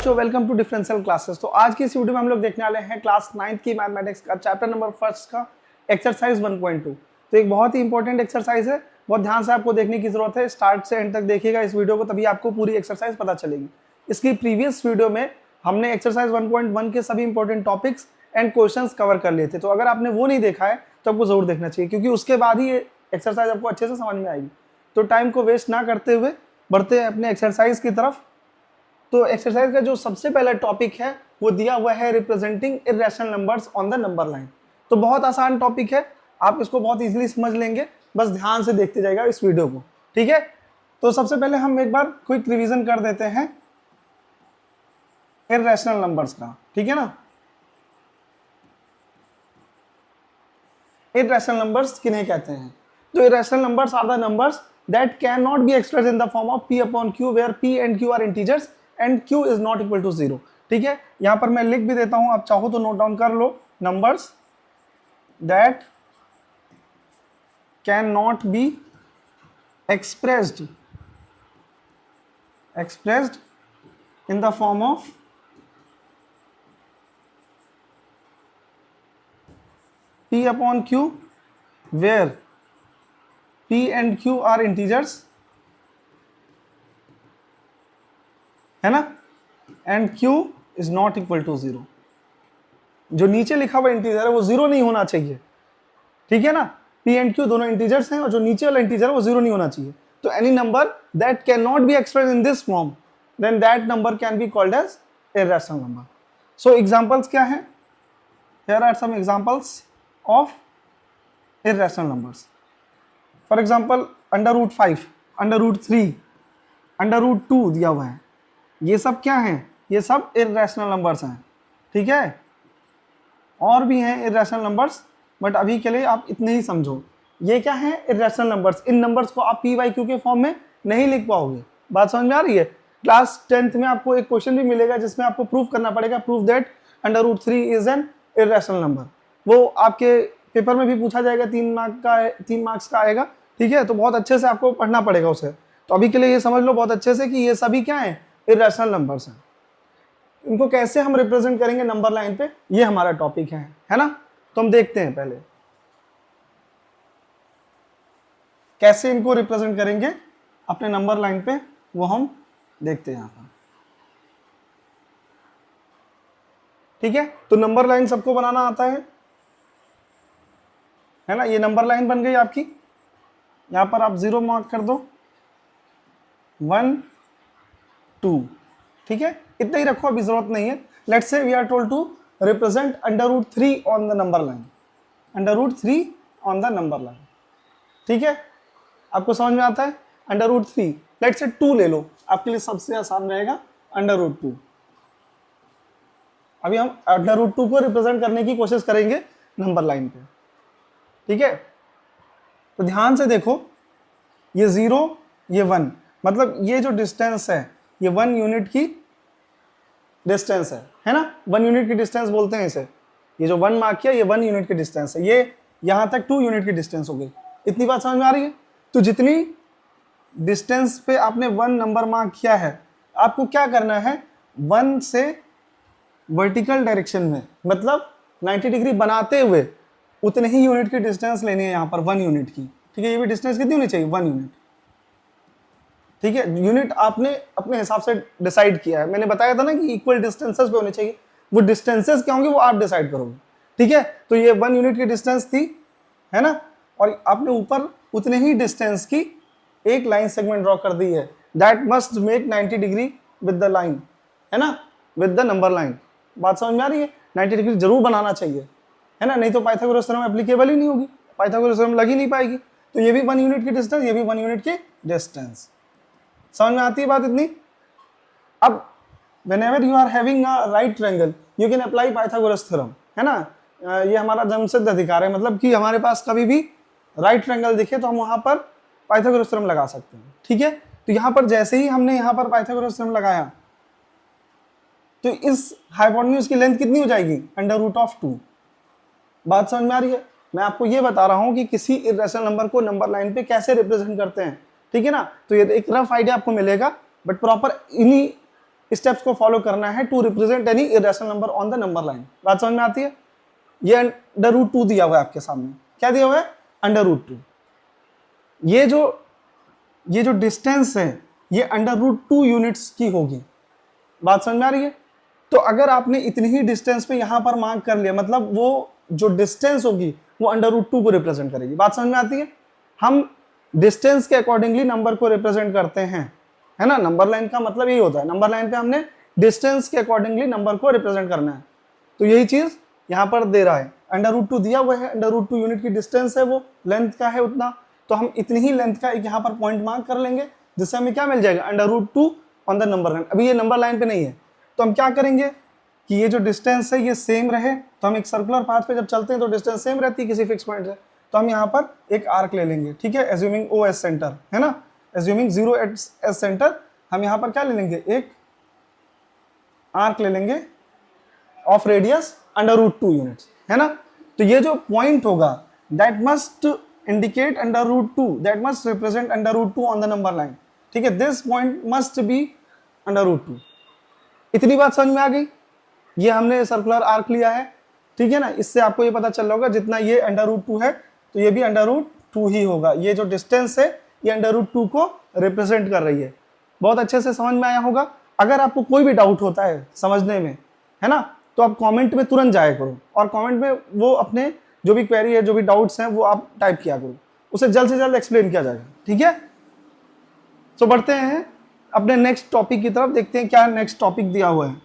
बच्चों, welcome to differential classes. तो आज की इस वीडियो में हम लोग देखने वाले हैं क्लास 9th की मैथमेटिक्स का चैप्टर नंबर 1 का एक्सरसाइज 1.2। तो एक बहुत ही इंपॉर्टेंट एक्सरसाइज है, बहुत ध्यान से आपको देखने की जरूरत है। स्टार्ट से एंड तक देखिएगा इस वीडियो को, तभी आपको पूरी एक्सरसाइज पता चलेगी। इसकी प्रीवियस वीडियो में हमने एक्सरसाइज 1.1 के सभी important topics and questions cover कर लिए थे। तो अगर आपने वो नहीं देखा है तो आपको जरूर देखना चाहिए, क्योंकि उसके बाद ही ये एक्सरसाइज आपको अच्छे से समझ में आएगी। तो टाइम को वेस्ट ना करते हुए बढ़ते हैं अपने एक्सरसाइज की तरफ। तो एक्सरसाइज का जो सबसे पहला टॉपिक है वो दिया हुआ है representing irrational numbers on the number line. तो बहुत आसान टॉपिक है, आप इसको बहुत इजीली समझ लेंगे, बस ध्यान से देखते जाएगा इस वीडियो को, ठीक है। तो सबसे पहले हम एक बार क्विक रिवीजन कर देते हैं इर्रेशनल नंबर्स का, ठीक है ना। इर्रेशनल नंबर्स किन्हें कहते हैं? तो irrational numbers are the numbers that can not be expressed in the form of p upon q, where p and q are integers and q is not equal to 0, ठीक है। यहां पर मैं लिख भी देता हूं, आप चाहो तो नोट डाउन कर लो। Numbers that can not be expressed in the form of p upon q, where p and q are integers, है ना, and q is not equal to 0। जो नीचे लिखा हुआ इंटीजर है वो 0 नहीं होना चाहिए, ठीक है ना। p एंड q दोनों इंटीजर्स हैं और जो नीचे वाला इंटीजर है वो 0 नहीं होना चाहिए। तो any number that can not be expressed in this form, then that number can be called as irrational number. So examples क्या हैं? Here are some examples of irrational numbers. For example √5, √3, √2 दिया हुआ है। ये सब क्या हैं? ये सब इर्रेशनल नंबर्स हैं, ठीक है। और भी हैं इर्रेशनल नंबर्स, बट अभी के लिए आप इतने ही समझो। ये क्या है? Irrational numbers. इन नंबर्स को आप p/q के फॉर्म में नहीं लिख पाओगे। बात समझ में आ रही है? क्लास 10th में आपको एक क्वेश्चन भी मिलेगा जिसमें आपको प्रूव करना पड़ेगा, prove that √3 is an irrational number. वो आपके पेपर में भी पूछा जाएगा, 3 मार्क्स का आएगा, ठीक है। तो बहुत अच्छे से आपको पढ़ना पड़ेगा उसे। तो अभी के लिए ये समझ लो बहुत अच्छे से कि ये सभी क्या है? इर्रेशनल नंबर्स हैं। इनको कैसे हम रिप्रेजेंट करेंगे नंबर लाइन पे, ये हमारा टॉपिक है ना। तो हम देखते हैं पहले कैसे इनको रिप्रेजेंट करेंगे अपने नंबर लाइन पे, वो हम देखते हैं यहां पर, ठीक है। तो नंबर लाइन सबको बनाना आता है ना। ये नंबर लाइन बन गई आपकी। यहां पर आप 0 मार्क कर दो, 1 2, ठीक है। इतना ही रखो, अभी जरूरत नहीं है। Let's say we are told to represent √3 on the number line, √3 on the number line, ठीक है। आपको समझ में आता है? √3, लेट्स से 2 ले लो, आपके लिए सबसे आसान रहेगा √2। अभी हम √2 को रिप्रेजेंट करने की कोशिश करेंगे नंबर लाइन पे, ठीक है। तो ध्यान से देखो, ये 0, ये 1, मतलब ये जो डिस्टेंस है ये 1 यूनिट की डिस्टेंस है ना। 1 यूनिट की डिस्टेंस बोलते हैं इसे। ये जो 1 मार्क किया ये 1 यूनिट की डिस्टेंस है। ये यहां तक 2 यूनिट की डिस्टेंस हो गई। इतनी बात समझ में आ रही है? तो जितनी डिस्टेंस पे आपने 1 नंबर मार्क किया है, आपको क्या करना है? 1 से वर्टिकल डायरेक्शन में, मतलब 90 डिग्री बनाते हुए उतने ही यूनिट की डिस्टेंस लेनी है यहाँ पर, 1 यूनिट की, ठीक है। ये भी डिस्टेंस कितनी होनी चाहिए? 1 यूनिट, ठीक है। यूनिट आपने अपने हिसाब से डिसाइड किया है। मैंने बताया था ना कि इक्वल डिस्टेंसेस पे होने चाहिए। वो डिस्टेंसेस क्या होंगे वो आप डिसाइड करोगे, ठीक है। तो ये 1 यूनिट की डिस्टेंस थी, है ना, और आपने ऊपर उतने ही डिस्टेंस की एक लाइन सेगमेंट ड्रॉ कर दी है। That must make 90 degree with the line, है ना, विद द नंबर लाइन। बात समझ में आ रही है? 90 डिग्री जरूर बनाना चाहिए, है ना, नहीं तो पाइथागोरस थ्योरम एप्लीकेबल ही नहीं होगी, पाइथागोरस थ्योरम लग ही नहीं पाएगी। तो ये भी 1 यूनिट की डिस्टेंस, ये भी 1 यूनिट की डिस्टेंस। समझ में आती है बात इतनी? अब whenever you are having a right triangle you can apply Pythagoras theorem, है ना। ये हमारा जन्मसिद्ध अधिकार है, मतलब कि हमारे पास कभी भी राइट ट्रायंगल दिखे तो हम वहां पर पाइथागोरस थ्योरम लगा सकते हैं, ठीक है। तो यहां पर जैसे ही हमने यहां पर पाइथागोरस थ्योरम लगाया तो इस हाइपोटेन्यूज की लेंथ कितनी हो जाएगी? √2। बात समझ में आ रही है? मैं आपको ये बता रहा हूं कि किसी इर्रेशनल नंबर को नंबर लाइन पे कैसे रिप्रेजेंट करते हैं, ठीक है ना। तो ये एक रफ आइडिया आपको मिलेगा, बट प्रॉपर इन्हीं स्टेप्स को फॉलो करना है to represent any irrational number on the number line. बात समझ में आती है? ये अंडर रूट 2 दिया हुआ है आपके सामने। क्या दिया हुआ है? Under root 2। ये जो डिस्टेंस है ये अंडर रूट 2 यूनिट्स की होगी। बात समझ में आ रही है? तो अगर आपने इतनी ही डिस्टेंस पे यहां पर मार्क कर लिया, मतलब वो जो डिस्टेंस होगी वो अंडर रूट 2 को रिप्रेजेंट करेगी। बात समझ में आती है? हम डिस्टेंस के अकॉर्डिंगली नंबर को रिप्रेजेंट करते हैं, है ना। नंबर लाइन का मतलब यही होता है, नंबर लाइन पे हमने डिस्टेंस के अकॉर्डिंगली नंबर को रिप्रेजेंट करना है। तो यही चीज यहाँ पर दे रहा है, अंडर रूट 2 दिया हुआ है, अंडर रूट 2 यूनिट की डिस्टेंस है, वो लेंथ का है उतना, तो हम इतनी ही लेंथ का एक यहाँ पर पॉइंट मार्क कर लेंगे, जिससे हमें क्या मिल जाएगा? Under root 2 on the number line. अभी ये नंबर लाइन पे नहीं है, तो हम क्या करेंगे कि ये जो डिस्टेंस है ये सेम रहे। तो हम एक सर्कुलर पाथ पे जब चलते हैं तो डिस्टेंस सेम रहती है किसी फिक्स पॉइंट से, तो हम यहाँ पर एक आर्क ले लेंगे, ठीक है, एज्यूमिंग ओ एस सेंटर, है ना, एज्यूमिंग 0 एस सेंटर। हम यहाँ पर क्या ले लेंगे? एक आर्क ले लेंगे of radius under root 2 units, है ना। तो ये जो पॉइंट होगा that must indicate under root 2, that must represent under root 2 on the number line, ठीक है। This point must be under root 2। इतनी बात समझ में आ गई? ये हमने सर्कुलर आर्क लिया है, ठीक है ना। इससे आपको ये पता चल रहा होगा जितना ये अंडर रूट 2 है तो ये भी अंडर रूट 2 ही होगा। ये जो डिस्टेंस है ये अंडर रूट 2 को रिप्रेजेंट कर रही है। बहुत अच्छे से समझ में आया होगा। अगर आपको कोई भी डाउट होता है समझने में, है ना, तो आप कमेंट में तुरंत जाया करो और कमेंट में वो अपने जो भी क्वेरी है, जो भी डाउट्स हैं वो आप टाइप किया करो, उसे जल्द से जल्द एक्सप्लेन किया जाएगा, ठीक है। तो बढ़ते हैं अपने नेक्स्ट टॉपिक की तरफ, देखते हैं क्या नेक्स्ट टॉपिक दिया हुआ है।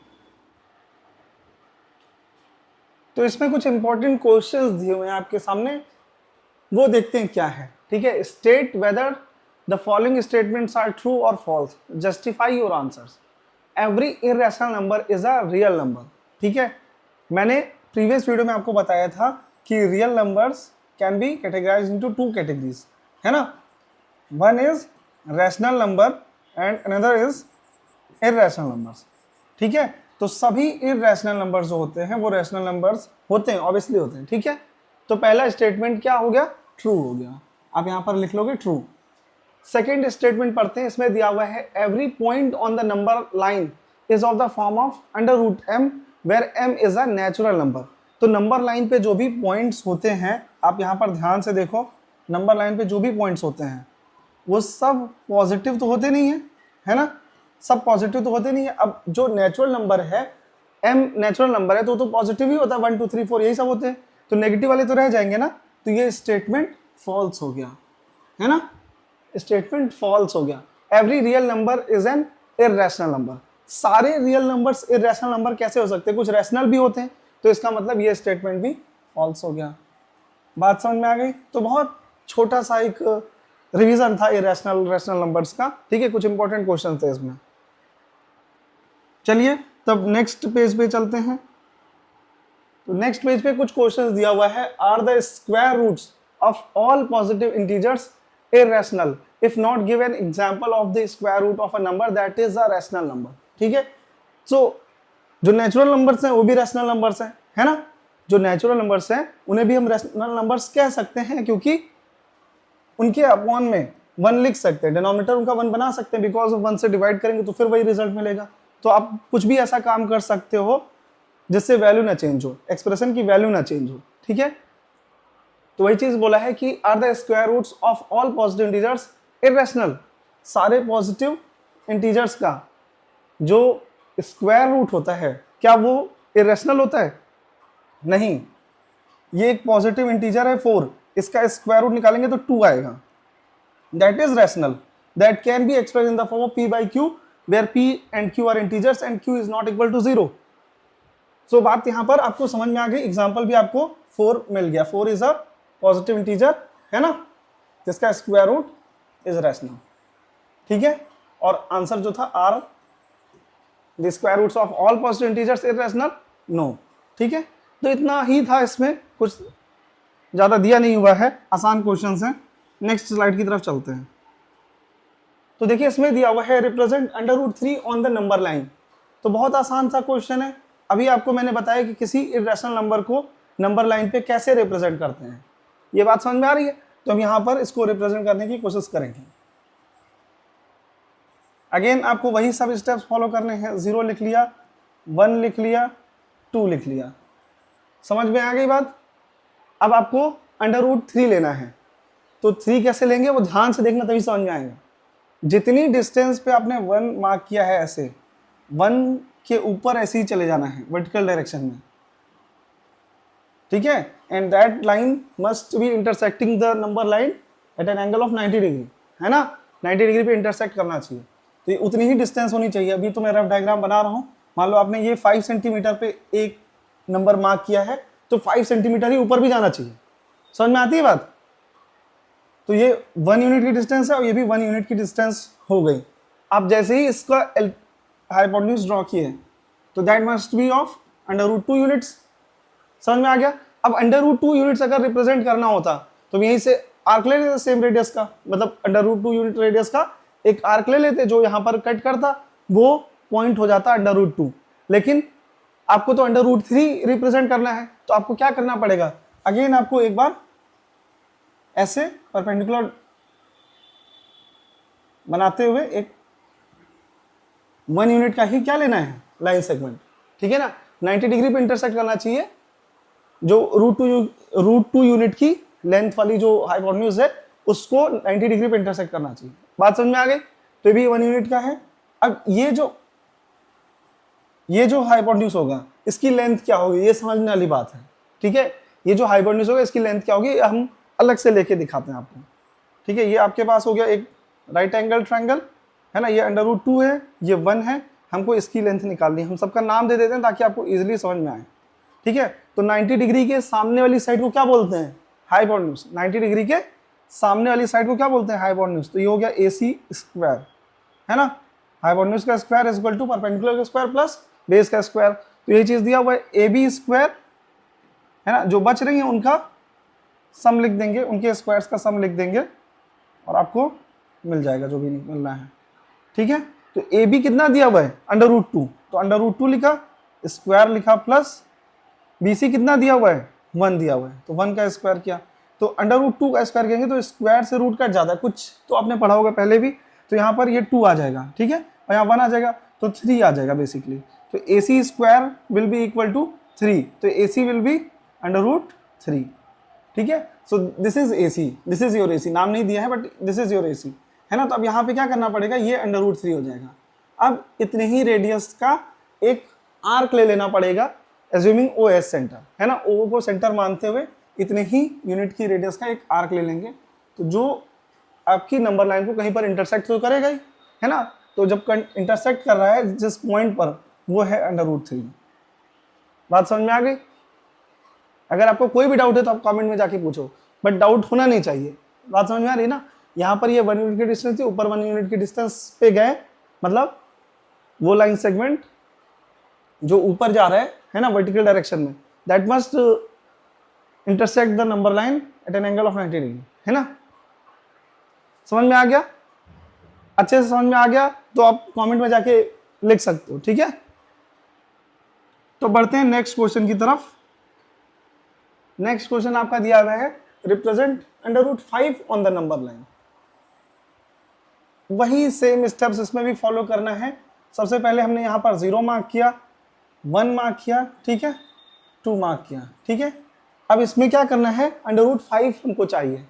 तो इसमें कुछ इंपॉर्टेंट क्वेश्चंस दिए हुए हैं आपके सामने, वो देखते हैं क्या है, ठीक है। State whether the following statements are true और false, justify your answers, every irrational number is a real number, ठीक है। मैंने प्रीवियस वीडियो में आपको बताया था कि real numbers can be categorised into 2 categories, है ना। One is rational number and another is irrational numbers, ठीक है। तो सभी इरेशनल नंबर्स जो होते हैं वो रैशनल नंबर्स होते हैं, ऑब्वियसली होते हैं, ठीक है। तो पहला स्टेटमेंट क्या हो गया? ट्रू हो गया। आप यहाँ पर लिख लोगे ट्रू। सेकेंड स्टेटमेंट पढ़ते हैं, इसमें दिया हुआ है every point on the number line is of the form of under root m where m is a natural number. तो नंबर लाइन पे जो भी पॉइंट्स होते हैं, आप यहाँ पर ध्यान से देखो, नंबर लाइन पे जो भी पॉइंट्स होते हैं वो सब पॉजिटिव तो होते नहीं है ना, सब पॉजिटिव तो होते नहीं है। अब जो नेचुरल नंबर है, m नेचुरल नंबर है तो पॉजिटिव ही होता है, 1 2 3 4 यही सब होते हैं, तो नेगेटिव वाले तो रह जाएंगे ना। तो ये स्टेटमेंट फॉल्स हो गया, है ना, स्टेटमेंट फॉल्स हो गया। Every real number is an irrational number. सारे रियल नंबर्स इरेशनल नंबर कैसे हो सकते हैं? कुछ रैशनल भी होते हैं, तो इसका मतलब ये स्टेटमेंट भी फॉल्स हो गया। बात समझ में आ गई? तो बहुत छोटा सा एक रिवीजन था इरेशनल रैशनल नंबर्स का, ठीक है। कुछ इंपॉर्टेंट क्वेश्चन थे इसमें। चलिए तब नेक्स्ट पेज पे चलते हैं। तो नेक्स्ट पेज पे कुछ क्वेश्चंस दिया हुआ है। Are the square roots of all positive integers irrational if not give an example of the square root of a number that is a rational number, ठीक है। सो जो नेचुरल नंबर्स हैं वो भी रैशनल नंबर्स हैं, है ना। जो नेचुरल नंबर्स हैं उन्हें भी हम रैशनल नंबर्स कह सकते हैं, क्योंकि उनके अपॉन में 1 लिख सकते हैं, डिनोमिनेटर उनका 1 बना सकते हैं, बिकॉज ऑफ 1 से डिवाइड करेंगे तो फिर वही रिजल्ट मिलेगा। तो आप कुछ भी ऐसा काम कर सकते हो जिससे वैल्यू ना चेंज हो, एक्सप्रेशन की वैल्यू ना चेंज हो, ठीक है। तो वही चीज बोला है कि are the square roots of all positive integers irrational. सारे पॉजिटिव इंटीजर्स का जो स्क्वायर रूट होता है क्या वो इरेशनल होता है? नहीं। ये एक पॉजिटिव इंटीजर है 4, इसका स्क्वायर रूट निकालेंगे तो 2 आएगा, that is rational, that can be express in the form of p by q where p and q are integers and q is not equal to 0। सो बात यहां पर आपको समझ में आ गई। एग्जांपल भी आपको 4 मिल गया। 4 इज अ पॉजिटिव इंटीजर, है ना, जिसका स्क्वायर रूट इज रैशनल, ठीक है। और आंसर जो था are the square roots of all positive integers is rational, no, ठीक है। तो इतना ही था, इसमें कुछ ज्यादा दिया नहीं हुआ है, आसान क्वेश्चंस हैं। नेक्स्ट स्लाइड की तरफ चलते हैं। तो देखिए इसमें दिया हुआ है represent under root 3 on the number line. तो बहुत आसान सा क्वेश्चन है। अभी आपको मैंने बताया कि किसी इरेशनल नंबर को नंबर लाइन पे कैसे रिप्रेजेंट करते हैं, ये बात समझ में आ रही है। तो हम यहाँ पर इसको रिप्रेजेंट करने की कोशिश करेंगे। अगेन आपको वही सब स्टेप्स फॉलो करने हैं। 0 लिख लिया, 1 लिख लिया, 2 लिख लिया। समझ में आ गई बात? अब आपको √3 लेना है, तो 3 कैसे लेंगे वो ध्यान से देखना, तभी समझ में आएगा। जितनी डिस्टेंस पे आपने 1 मार्क किया है, ऐसे 1 के ऊपर ऐसे ही चले जाना है वर्टिकल डायरेक्शन में, ठीक है। And that line must be intersecting the number line at an angle of 90 degree, है ना। 90 डिग्री पे इंटरसेक्ट करना चाहिए, तो ये उतनी ही डिस्टेंस होनी चाहिए। अभी तो मैं रफ डायग्राम बना रहा हूँ, मान लो आपने ये 5 सेंटीमीटर पे एक नंबर मार्क किया है, तो 5 सेंटीमीटर ही ऊपर भी जाना चाहिए। समझ में आती है बात? तो ये 1 यूनिट की डिस्टेंस है और ये भी 1 यूनिट की डिस्टेंस हो गई। आप जैसे ही इसका हाइपोटेन्यूज ड्रॉ किए, तो that must be of √2 units. समझ में आ गया? अब √2 यूनिट्स अगर रिप्रेजेंट करना होता, तो यहीं से आर्क ले लेते सेम रेडियस का, मतलब √2 यूनिट रेडियस का एक आर्क ले लेते, जो यहाँ पर कट करता वो पॉइंट हो जाता √2। लेकिन आपको तो √3 रिप्रेजेंट करना है, तो आपको क्या करना पड़ेगा? अगेन आपको एक बार ऐसे परपेंडिकुलर बनाते हुए एक 1 यूनिट का ही क्या लेना है, लाइन सेगमेंट, ठीक है ना। 90 डिग्री पे इंटरसेक्ट करना चाहिए, जो √2 यूनिट की लेंथ वाली जो हाइपोटेन्यूज है उसको 90 डिग्री पे इंटरसेक्ट करना चाहिए। बात समझ में आ गई? तो ये भी 1 यूनिट का है। अब ये जो हाइपोटेन्यूज होगा इसकी लेंथ क्या होगी, ये समझने वाली बात है, ठीक है। ये जो हाइपोटेन्यूज होगा इसकी लेंथ क्या होगी, हम अलग से लेके दिखाते हैं आपको, ठीक है। ये आपके पास हो गया एक राइट एंगल ट्रायंगल, है ना। ये √2 है, ये 1 है, हमको इसकी लेंथ निकालनी है। हम सबका नाम दे देते हैं ताकि आपको इजीली समझ में आए, ठीक है। तो 90 डिग्री के सामने वाली साइड को क्या बोलते हैं, हाइपोटेन्यूज। 90 डिग्री के सामने वाली साइड को क्या बोलते हैं, हाइपोटेन्यूज। तो ये हो गया AC स्क्वायर, है ना। हाइपोटेन्यूज का square is equal to perpendicular का स्क्वायर प्लस बेस का स्क्वायर। तो ये चीज दिया हुआ है AB स्क्वायर, है ना। जो बच रही है उनका सम लिख देंगे, उनके स्क्वायर्स का सम लिख देंगे और आपको मिल जाएगा जो भी मिलना है, ठीक है। तो AB कितना दिया हुआ है, √2, तो √2 लिखा, स्क्वायर लिखा, प्लस BC कितना दिया हुआ है, 1 दिया हुआ है, तो 1 का स्क्वायर किया। तो √2 का स्क्वायर करेंगे तो स्क्वायर से रूट कट जाता है, कुछ तो आपने पढ़ा होगा पहले भी। तो यहाँ पर ये 2 आ जाएगा, ठीक है, और यहाँ 1 आ जाएगा, तो 3 आ जाएगा बेसिकली। तो AC square will be equal to 3, तो AC विल बी √3, ठीक है। So this is AC, this is your AC, नाम नहीं दिया है but this is your AC, है ना। तो अब यहाँ पे क्या करना पड़ेगा, ये √3 हो जाएगा। अब इतने ही रेडियस का एक आर्क ले लेना पड़ेगा, एज्यूमिंग OS सेंटर, है ना। O को सेंटर मानते हुए इतने ही यूनिट की रेडियस का एक आर्क ले लेंगे, तो जो आपकी नंबर लाइन को कहीं पर इंटरसेक्ट तो करेगा ही, है ना। तो जब इंटरसेक्ट कर रहा है जिस पॉइंट पर, वो है √3। बात समझ में आ गई? अगर आपको कोई भी डाउट है तो आप कमेंट में जाके पूछो, बट डाउट होना नहीं चाहिए। बात समझ में आ रही ना। यहाँ पर ये 1 यूनिट की डिस्टेंस थी, ऊपर 1 यूनिट की डिस्टेंस पे गए, मतलब वो लाइन सेगमेंट जो ऊपर जा रहा है ना, वर्टिकल डायरेक्शन में, that must intersect the number line at an angle of 90 degree, है ना। समझ में आ गया? अच्छे से समझ में आ गया तो आप कमेंट में जाके लिख सकते हो, ठीक है। तो बढ़ते हैं नेक्स्ट क्वेश्चन की तरफ। नेक्स्ट क्वेश्चन आपका दिया हुआ है, represent √5 on the number line. वही सेम स्टेप्स इसमें भी फॉलो करना है। सबसे पहले हमने यहाँ पर 0 मार्क किया, 1 मार्क किया, ठीक है, 2 मार्क किया, ठीक है। अब इसमें क्या करना है, √5 हमको चाहिए।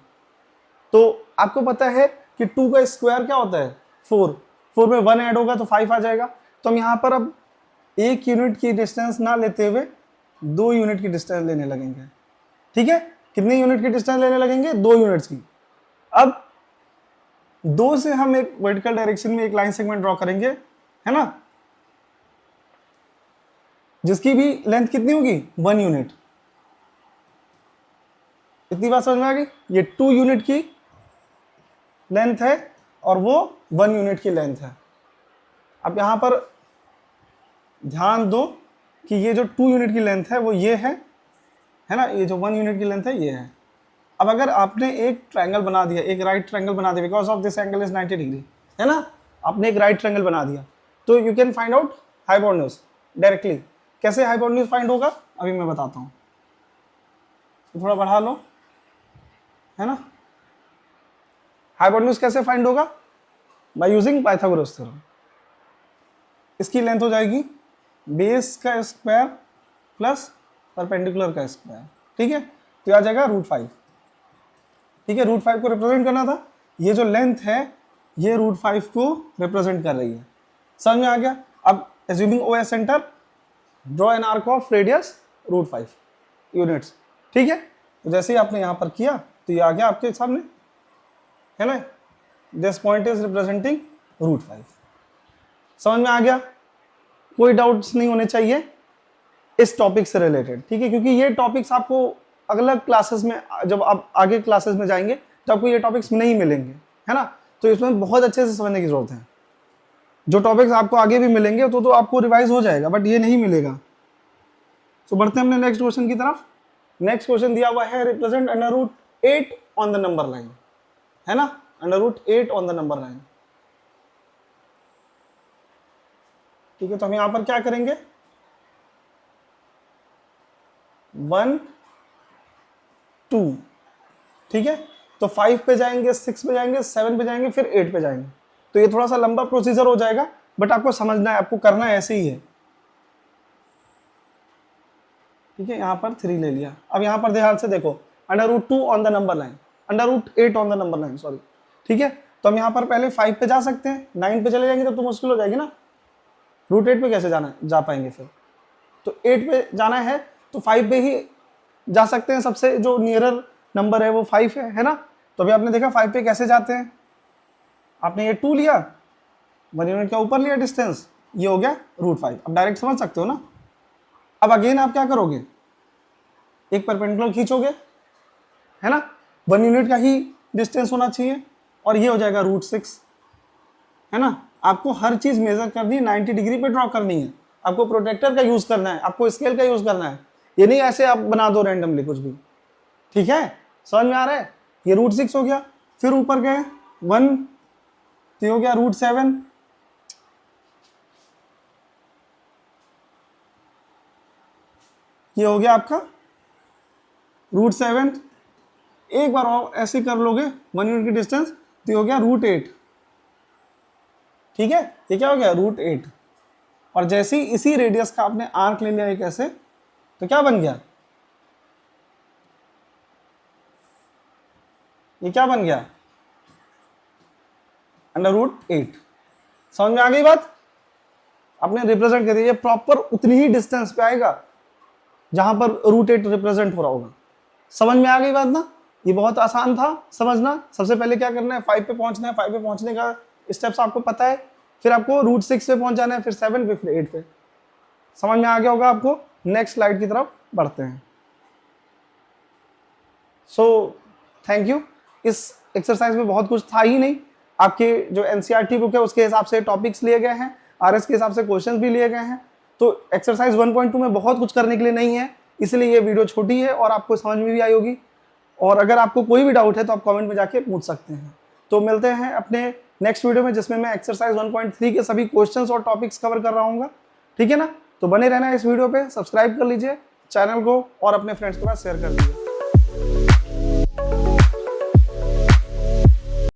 तो आपको पता है कि 2 का स्क्वायर क्या होता है, 4 में 1 ऐड होगा तो 5 आ जाएगा। तो हम यहाँ पर अब 1 यूनिट की डिस्टेंस ना लेते हुए 2 यूनिट की डिस्टेंस लेने लगेंगे, ठीक है। कितने यूनिट की डिस्टेंस लेने लगेंगे, 2 यूनिट्स की। अब 2 से हम एक वर्टिकल डायरेक्शन में एक लाइन सेगमेंट ड्रॉ करेंगे, है ना, जिसकी भी लेंथ कितनी होगी, 1 यूनिट। इतनी बात समझ में आ गई। ये 2 यूनिट की लेंथ है और वो 1 यूनिट की लेंथ है। अब यहां पर ध्यान दो कि ये जो 2 यूनिट की लेंथ है वो ये है ना। ये जो 1 यूनिट की लेंथ है ये है। अब अगर आपने एक ट्रायंगल बना दिया, एक राइट ट्रायंगल बना दिया, because of this angle is 90 degree, है ना, आपने एक राइट ट्रायंगल बना दिया, तो you can find out hypotenuse directly. कैसे हाइपोटेन्यूज फाइंड होगा अभी मैं बताता हूँ, थोड़ा बढ़ा लो, है ना। हाइपोटेन्यूज कैसे फाइंड होगा, बाय यूजिंग पाइथागोरस थ्योरम। इसकी लेंथ हो जाएगी बेस का स्क्वायर प्लस परपेंडिकुलर का स्क्वायर, ठीक है। तो आ जाएगा √5, ठीक है। √5 को रिप्रेजेंट करना था, ये जो लेंथ है ये √5 को रिप्रेजेंट कर रही है। समझ में आ गया। अब assuming O S centre, draw an arc of radius √5 units, ठीक है। तो जैसे ही आपने यहाँ पर किया तो ये आ गया आपके सामने, है ना। This point is representing √5। समझ में आ गया, कोई डाउट्स नहीं होने चाहिए इस टॉपिक से रिलेटेड, ठीक है। क्योंकि ये टॉपिक्स आपको अगले क्लासेस में, जब आप आगे क्लासेस में जाएंगे तो आपको ये टॉपिक्स नहीं मिलेंगे, है ना। तो इसमें बहुत अच्छे से समझने की जरूरत है। जो टॉपिक्स आपको आगे भी मिलेंगे तो आपको रिवाइज हो जाएगा, बट ये नहीं मिलेगा। तो बढ़ते हैं अपने नेक्स्ट क्वेश्चन की तरफ। नेक्स्ट क्वेश्चन दिया हुआ है, represent √8 on the number line, है ना, √8 ऑन द नंबर लाइन, ठीक है। तो हम यहां पर क्या करेंगे, 1 2, ठीक है। तो 5 पे जाएंगे, 6 पे जाएंगे, 7 पे जाएंगे, फिर 8 पे जाएंगे। तो ये थोड़ा सा लंबा प्रोसीजर हो जाएगा, बट आपको समझना है, आपको करना ऐसे ही है, ठीक है। यहां पर 3 ले लिया। अब यहां पर ध्यान से देखो, √2 on the number line, √8 on the number line, sorry, ठीक है। तो हम यहां पर पहले 5 पे जा सकते हैं, 9 पे चले जाएंगे तब तो मुश्किल हो जाएगी ना, √8 पे कैसे जाना है, जा पाएंगे फिर। तो 8 पे जाना है तो 5 पे ही जा सकते हैं, सबसे जो नियरर नंबर है वो 5 है ना। तो अभी आपने देखा 5 पे कैसे जाते हैं, आपने ये 2 लिया, 1 यूनिट का ऊपर लिया डिस्टेंस, ये हो गया √5। अब डायरेक्ट समझ सकते हो ना। अब अगेन आप क्या करोगे, एक परपेंडिकुलर खींचोगे, है ना, 1 यूनिट का ही डिस्टेंस होना चाहिए, और ये हो जाएगा √6, है ना। आपको हर चीज मेजर करनी है, 90 डिग्री पे ड्रॉ करनी है, आपको प्रोटेक्टर का यूज करना है, आपको स्केल का यूज करना है, ये नहीं ऐसे आप बना दो रैंडमली कुछ भी, ठीक है। समझ में आ रहा है। ये √6 हो गया, फिर ऊपर गए 1, तो हो गया √7, ये हो गया आपका √7। एक बार और ऐसे कर लोगे 1 यूनिट की डिस्टेंस, तो ये हो गया √8, ठीक है। ये क्या हो गया, √8। और जैसे ही इसी रेडियस का आपने आर्क ले लिया एक ऐसे, तो क्या बन गया, ये क्या बन गया, √8। समझ में आ गई बात। आपने रिप्रेजेंट कर दिया, ये प्रॉपर उतनी ही डिस्टेंस पे आएगा जहां पर √8 रिप्रेजेंट हो रहा होगा। समझ में आ गई बात ना। ये बहुत आसान था समझना। सबसे पहले क्या करना है, 5 पे पहुंचना है, 5 पे पहुंचने का स्टेप्स आपको पता है, फिर आपको √6 पे पहुंच जाना है, फिर 7 पे, फिर 8 पे। समझ में आ गया होगा आपको। नेक्स्ट स्लाइड की तरफ बढ़ते हैं। So thank you. इस एक्सरसाइज में बहुत कुछ था ही नहीं, आपके जो एनसीईआरटी बुक है उसके हिसाब से टॉपिक्स लिए गए हैं, आरएस के हिसाब से क्वेश्चंस भी लिए गए हैं। तो एक्सरसाइज 1.2 में बहुत कुछ करने के लिए नहीं है, इसलिए ये वीडियो छोटी है और आपको समझ में भी आई होगी। और अगर आपको कोई भी डाउट है तो आप कमेंट में जाके पूछ सकते हैं। तो मिलते हैं अपने नेक्स्ट वीडियो में, जिसमें मैं एक्सरसाइज 1.3 के सभी क्वेश्चंस और टॉपिक्स कवर कर रहा हूँ, ठीक है ना। तो बने रहना इस वीडियो पे, सब्सक्राइब कर लीजिए चैनल को और अपने फ्रेंड्स के पास शेयर कर दीजिए।